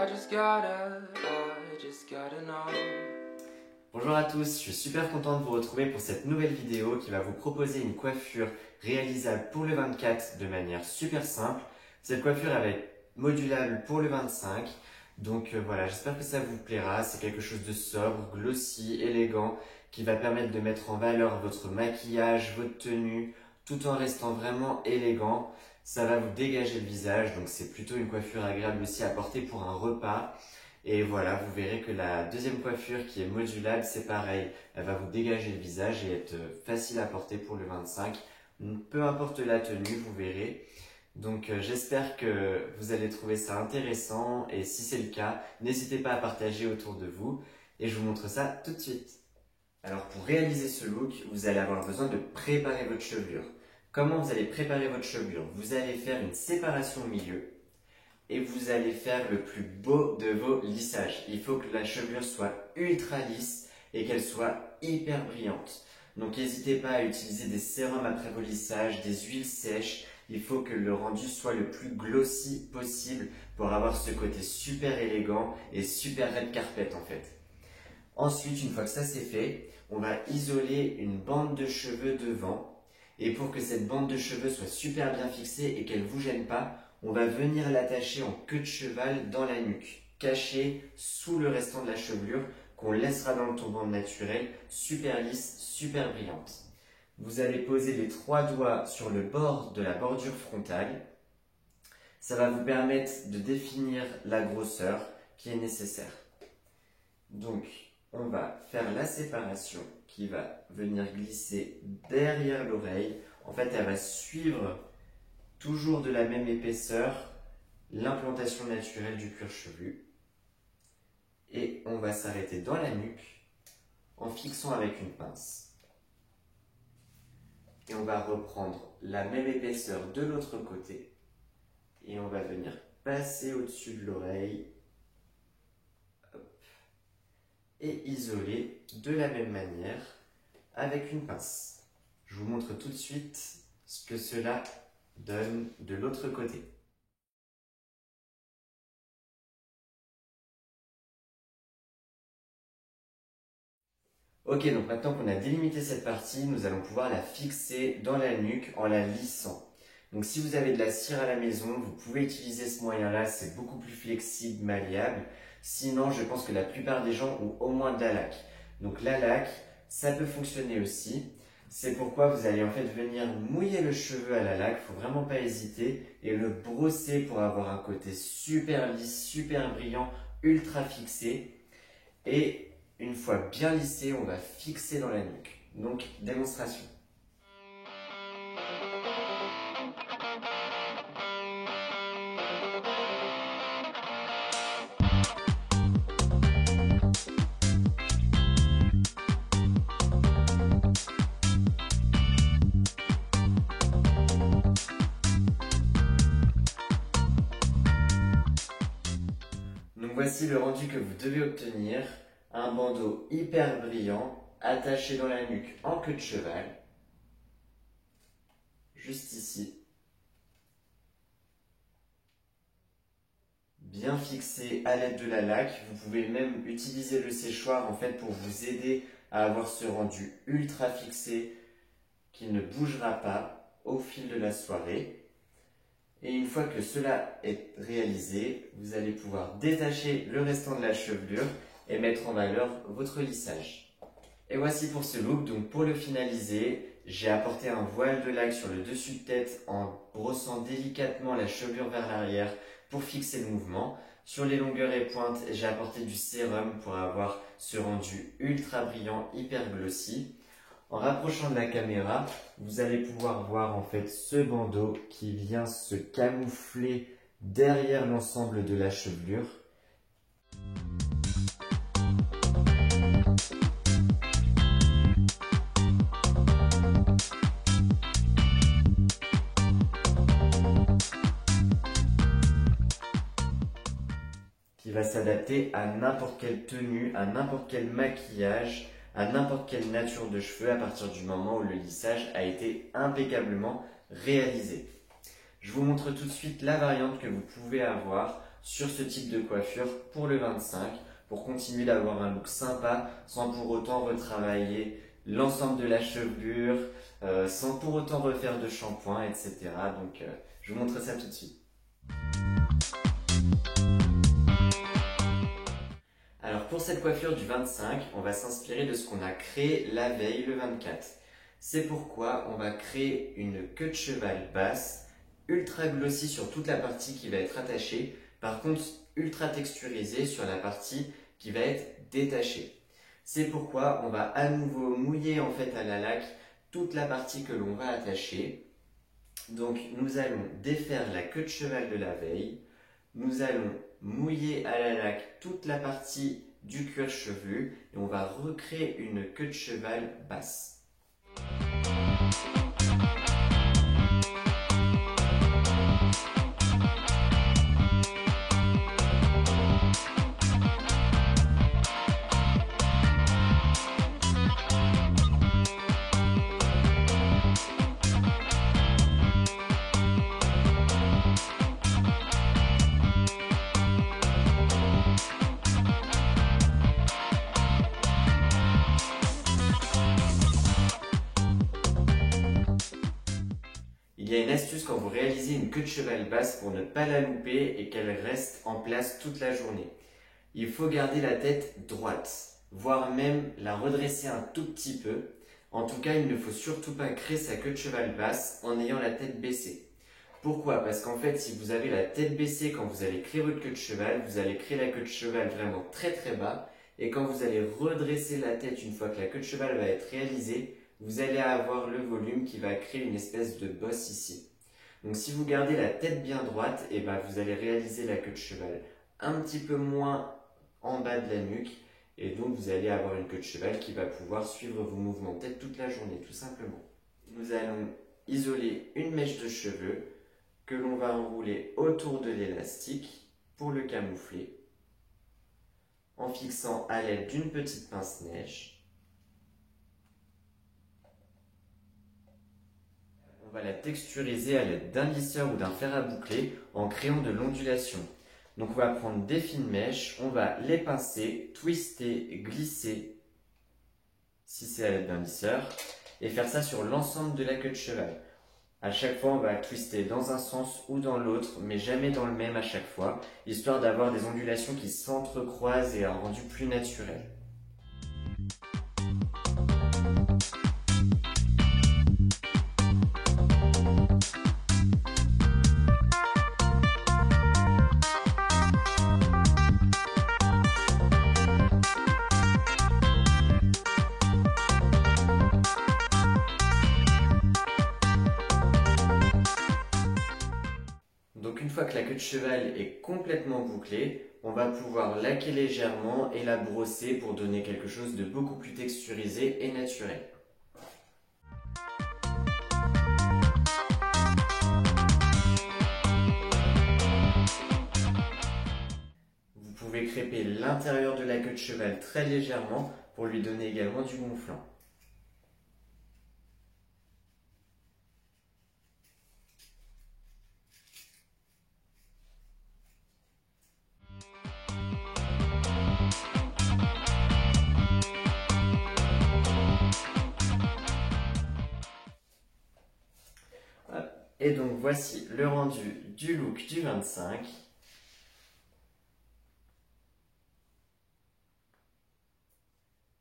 I just gotta know. Bonjour à tous, je suis super content de vous retrouver pour cette nouvelle vidéo qui va vous proposer une coiffure réalisable pour le 24 de manière super simple. Cette coiffure va être modulable pour le 25. Donc voilà, j'espère que ça vous plaira. C'est quelque chose de sobre, glossy, élégant, qui va permettre de mettre en valeur votre maquillage, votre tenue, tout en restant vraiment élégant. Ça va vous dégager le visage, donc c'est plutôt une coiffure agréable aussi à porter pour un repas. Et voilà, vous verrez que la deuxième coiffure qui est modulable, c'est pareil. Elle va vous dégager le visage et être facile à porter pour le 25. Peu importe la tenue, vous verrez. Donc j'espère que vous allez trouver ça intéressant et si c'est le cas, n'hésitez pas à partager autour de vous et je vous montre ça tout de suite. Alors pour réaliser ce look, vous allez avoir besoin de préparer votre chevelure. Comment vous allez préparer votre chevelure? Vous allez faire une séparation au milieu et vous allez faire le plus beau de vos lissages. Il faut que la chevelure soit ultra lisse et qu'elle soit hyper brillante. Donc n'hésitez pas à utiliser des sérums après vos lissages, des huiles sèches. Il faut que le rendu soit le plus glossy possible pour avoir ce côté super élégant et super red carpet en fait. Ensuite, une fois que ça c'est fait, on va isoler une bande de cheveux devant. Et pour que cette bande de cheveux soit super bien fixée et qu'elle ne vous gêne pas, on va venir l'attacher en queue de cheval dans la nuque, cachée sous le restant de la chevelure qu'on laissera dans le tombant naturel, super lisse, super brillante. Vous allez poser les 3 doigts sur le bord de la bordure frontale. Ça va vous permettre de définir la grosseur qui est nécessaire. Donc, on va faire la séparation qui va venir glisser derrière l'oreille. En fait, elle va suivre toujours de la même épaisseur l'implantation naturelle du cuir chevelu. Et on va s'arrêter dans la nuque en fixant avec une pince. Et on va reprendre la même épaisseur de l'autre côté. Et on va venir passer au-dessus de l'oreille. Et isoler de la même manière avec une pince. Je vous montre tout de suite ce que cela donne de l'autre côté. Ok, donc maintenant qu'on a délimité cette partie, nous allons pouvoir la fixer dans la nuque en la lissant. Donc si vous avez de la cire à la maison, vous pouvez utiliser ce moyen-là, c'est beaucoup plus flexible, malléable. Sinon, je pense que la plupart des gens ont au moins de la laque. Donc la laque, ça peut fonctionner aussi. C'est pourquoi vous allez en fait venir mouiller le cheveu à la laque, il ne faut vraiment pas hésiter, et le brosser pour avoir un côté super lisse, super brillant, ultra fixé. Et une fois bien lissé, on va fixer dans la nuque. Donc démonstration. Donc voici le rendu que vous devez obtenir, un bandeau hyper brillant, attaché dans la nuque en queue de cheval, juste ici, bien fixé à l'aide de la laque. Vous pouvez même utiliser le séchoir en fait pour vous aider à avoir ce rendu ultra fixé qui ne bougera pas au fil de la soirée. Et une fois que cela est réalisé, vous allez pouvoir détacher le restant de la chevelure et mettre en valeur votre lissage. Et voici pour ce look. Donc pour le finaliser, j'ai apporté un voile de laque sur le dessus de tête en brossant délicatement la chevelure vers l'arrière pour fixer le mouvement. Sur les longueurs et pointes, j'ai apporté du sérum pour avoir ce rendu ultra brillant, hyper glossy. En rapprochant de la caméra, vous allez pouvoir voir en fait ce bandeau qui vient se camoufler derrière l'ensemble de la chevelure. Qui va s'adapter à n'importe quelle tenue, à n'importe quel maquillage, à n'importe quelle nature de cheveux à partir du moment où le lissage a été impeccablement réalisé. Je vous montre tout de suite la variante que vous pouvez avoir sur ce type de coiffure pour le 25, pour continuer d'avoir un look sympa sans pour autant retravailler l'ensemble de la chevelure, sans pour autant refaire de shampoing, etc. Donc je vous montre ça tout de suite. Alors pour cette coiffure du 25, on va s'inspirer de ce qu'on a créé la veille le 24. C'est pourquoi on va créer une queue de cheval basse, ultra glossy sur toute la partie qui va être attachée, par contre ultra texturisée sur la partie qui va être détachée. C'est pourquoi on va à nouveau mouiller en fait à la laque toute la partie que l'on va attacher. Donc nous allons défaire la queue de cheval de la veille, nous allons mouiller à la laque toute la partie du cuir chevelu et on va recréer une queue de cheval basse. Il y a une astuce quand vous réalisez une queue de cheval basse pour ne pas la louper et qu'elle reste en place toute la journée. Il faut garder la tête droite, voire même la redresser un tout petit peu. En tout cas, il ne faut surtout pas créer sa queue de cheval basse en ayant la tête baissée. Pourquoi? Parce qu'en fait, si vous avez la tête baissée quand vous allez créer votre queue de cheval, vous allez créer la queue de cheval vraiment très très bas. Et quand vous allez redresser la tête une fois que la queue de cheval va être réalisée, vous allez avoir le volume qui va créer une espèce de bosse ici. Donc si vous gardez la tête bien droite, et ben vous allez réaliser la queue de cheval un petit peu moins en bas de la nuque. Et donc vous allez avoir une queue de cheval qui va pouvoir suivre vos mouvements de tête toute la journée, tout simplement. Nous allons isoler une mèche de cheveux que l'on va enrouler autour de l'élastique pour le camoufler, en fixant à l'aide d'une petite pince-neige. On va la texturiser à l'aide d'un lisseur ou d'un fer à boucler en créant de l'ondulation. Donc on va prendre des fines mèches, on va les pincer, twister, glisser, si c'est à l'aide d'un lisseur, et faire ça sur l'ensemble de la queue de cheval. À chaque fois, on va twister dans un sens ou dans l'autre, mais jamais dans le même à chaque fois, histoire d'avoir des ondulations qui s'entrecroisent et un rendu plus naturel. Donc une fois que la queue de cheval est complètement bouclée, on va pouvoir laquer légèrement et la brosser pour donner quelque chose de beaucoup plus texturisé et naturel. Vous pouvez crêper l'intérieur de la queue de cheval très légèrement pour lui donner également du gonflant. Et donc voici le rendu du look du 25.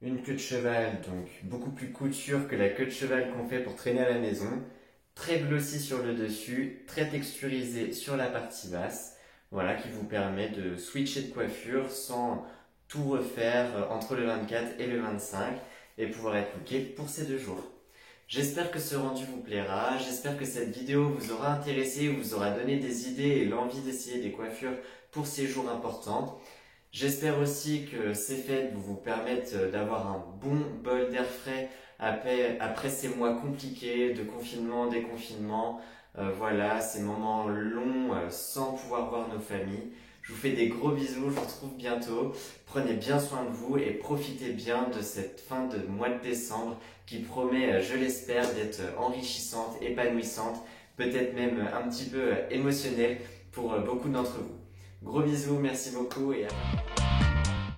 Une queue de cheval, donc beaucoup plus couture que la queue de cheval qu'on fait pour traîner à la maison. Très glossy sur le dessus, très texturisé sur la partie basse. Voilà, qui vous permet de switcher de coiffure sans tout refaire entre le 24 et le 25 et pouvoir être looké pour ces 2 jours. J'espère que ce rendu vous plaira, j'espère que cette vidéo vous aura intéressé, vous aura donné des idées et l'envie d'essayer des coiffures pour ces jours importants. J'espère aussi que ces fêtes vous permettent d'avoir un bon bol d'air frais après ces mois compliqués de confinement, déconfinement, voilà, ces moments longs sans pouvoir voir nos familles. Je vous fais des gros bisous, je vous retrouve bientôt. Prenez bien soin de vous et profitez bien de cette fin de mois de décembre qui promet, je l'espère, d'être enrichissante, épanouissante, peut-être même un petit peu émotionnelle pour beaucoup d'entre vous. Gros bisous, merci beaucoup et à